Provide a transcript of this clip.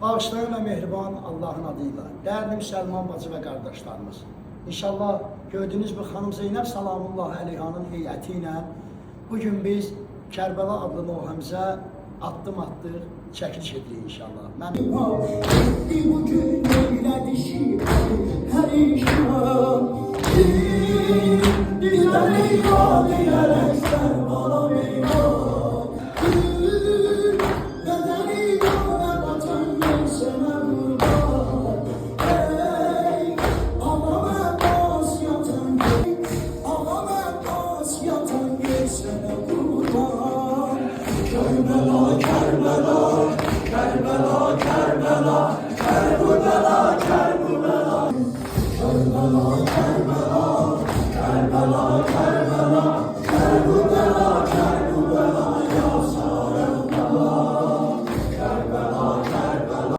bağışlayan ve mehriban Allah'ın adıyla. Değerli Müslüman bacı ve kardeşlerimiz. İnşallah gördüğünüz bu Xanım Zeynəb Salamullah Əleyhanın heyəti ilə bugün biz Kərbəla adlı Nohəmizə addım attıq, çəkiliş edirik inşallah. Mən bugün eylədi şiir perişan bizləri yad edərək Kərbəla meydan bədəni yana batan yer sənə qurban ey ağam Əbbas yatan ağam Əbbas yatan yer sənə qurban Kərbela, Kərbela, Kərbela, Kərbela, Kərbela, Kərbela, Kərbela, Kərbela, Kərbela, Kərbela.